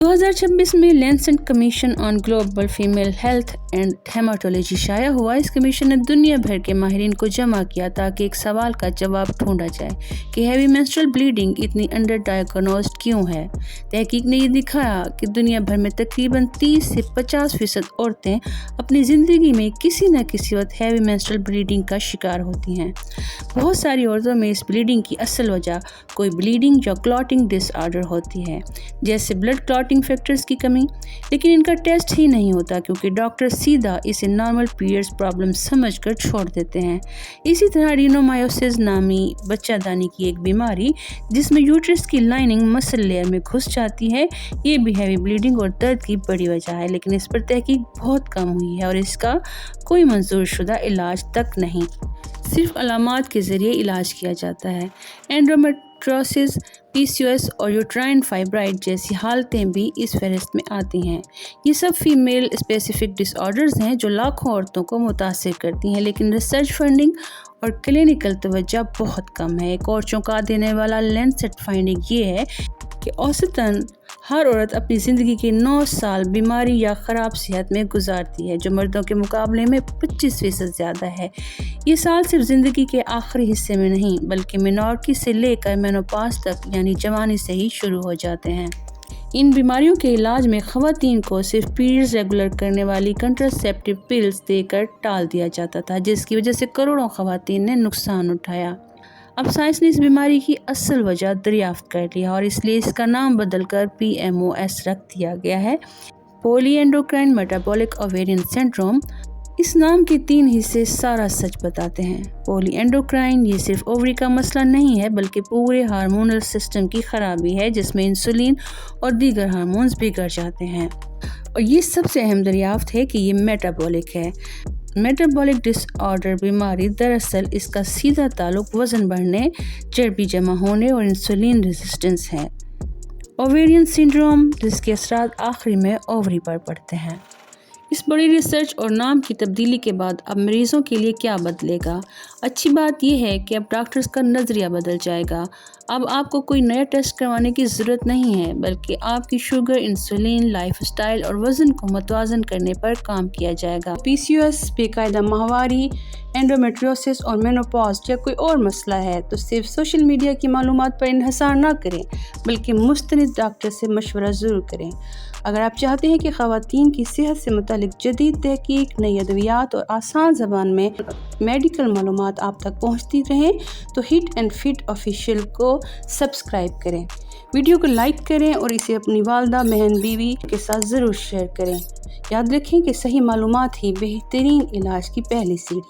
2026 में Lancet Commission on global female health and haematology शाया हुआ। इस कमीशन ने दुनिया भर के माहिरीन को जमा किया ताकि एक सवाल का जवाब ढूंढा जाए कि हैवी मेंस्ट्रुअल ब्लीडिंग इतनी अंडर डायग्नोस्ड क्यों है। तहकीक ने ये दिखाया कि दुनिया भर में तकरीबन 30 से 50% औरतें अपनी ज़िंदगी में किसी न किसी वक्त हैवी मेंस्ट्रुअल ब्लीडिंग का शिकार होती हैं। बहुत सारी औरतों में इस ब्लीडिंग की असल वजह कोई ब्लीडिंग या क्लॉटिंग डिसऑर्डर होती है, जैसे ब्लड क्लॉटिंग फैक्टर्स की कमी, लेकिन इनका टेस्ट ही नहीं होता क्योंकि डॉक्टर सीधा इसे नॉर्मल पीरियड्स प्रॉब्लम समझकर छोड़ देते हैं। इसी तरह एडिनोमायोसिस नामी बच्चादानी की एक बीमारी जिसमें यूट्रस की लाइनिंग मसल लेयर में घुस जाती है, ये भी हैवी ब्लीडिंग और दर्द की बड़ी वजह है, लेकिन इस पर तहकीक बहुत कम हुई है और इसका कोई मंजूर शुदा इलाज तक नहीं, सिर्फ अलामात के ज़रिए इलाज किया जाता है। एंडोमेट्रियोसिस, PCOS और यूट्राइन फाइब्राइड जैसी हालतें भी इस फहरिस्त में आती हैं। ये सब फीमेल स्पेसिफिक डिसऑर्डर्स हैं जो लाखों औरतों को मुतासिर करती हैं, लेकिन रिसर्च फंडिंग और क्लिनिकल तवज्जो बहुत कम है। एक और चौंका देने वाला लैंसेट फाइंडिंग ये है कि औसतन हर औरत अपनी ज़िंदगी के 9 साल बीमारी या ख़राब सेहत में गुजारती है, जो मर्दों के मुकाबले में 25% ज़्यादा है। ये साल सिर्फ ज़िंदगी के आखिरी हिस्से में नहीं बल्कि मेनॉर्की से लेकर मेनोपॉज तक यानी जवानी से ही शुरू हो जाते हैं। इन बीमारियों के इलाज में ख़वातीन को सिर्फ पीरियड्स रेगुलर करने वाली कंट्रासेप्टिव पिल्स देकर टाल दिया जाता था, जिसकी वजह से करोड़ों ख़वातीन ने नुकसान उठाया। अब साइंस ने इस बीमारी की असल वजह दरियाफ्त कर लिया और इसलिए इसका नाम बदलकर PMOS रख दिया गया है, पॉलीएंडोक्राइन मेटाबॉलिक ओवेरियन सिंड्रोम। इस नाम के 3 हिस्से सारा सच बताते हैं। पॉलीएंडोक्राइन ये सिर्फ ओवरी का मसला नहीं है बल्कि पूरे हार्मोनल सिस्टम की खराबी है, जिसमें इंसुलिन और दीगर हार्मोन्स बिगड़ जाते हैं। और ये सबसे अहम दरियाफ्त है कि ये मेटाबॉलिक है। मेटाबॉलिक डिसऑर्डर बीमारी दरअसल इसका सीधा ताल्लुक वज़न बढ़ने, चर्बी जमा होने और इंसुलिन रेजिस्टेंस है। ओवेरियन सिंड्रोम जिसके असरात आखिरी में ओवरी पर पड़ते हैं। इस बड़ी रिसर्च और नाम की तब्दीली के बाद अब मरीज़ों के लिए क्या बदलेगा? अच्छी बात यह है कि अब डॉक्टर्स का नज़रिया बदल जाएगा। अब आपको कोई नया टेस्ट करवाने की ज़रूरत नहीं है बल्कि आपकी शुगर, इंसुलिन, लाइफस्टाइल और वज़न को मतवाज़न करने पर काम किया जाएगा। PCOS, बेकायदा माहवारी, एंडोमेट्रियोसिस और मेनोपॉज या कोई और मसला है तो सिर्फ सोशल मीडिया की मालूमात पर इन्हिसार ना करें बल्कि मुस्तनिद डॉक्टर से मशवरा ज़रूर करें। अगर आप चाहते हैं कि ख़वातीन की सेहत से मुतालिक जदीद तहकीक, नई अद्वियात और आसान ज़बान में मेडिकल मालूमात आप तक पहुँचती रहें तो हिट एंड फिट ऑफिशियल को सब्सक्राइब करें, वीडियो को लाइक करें और इसे अपनी वालदा, बहन, बीवी के साथ ज़रूर शेयर करें। याद रखें कि सही मालूमात ही बेहतरीन इलाज की पहली सीढ़ी है।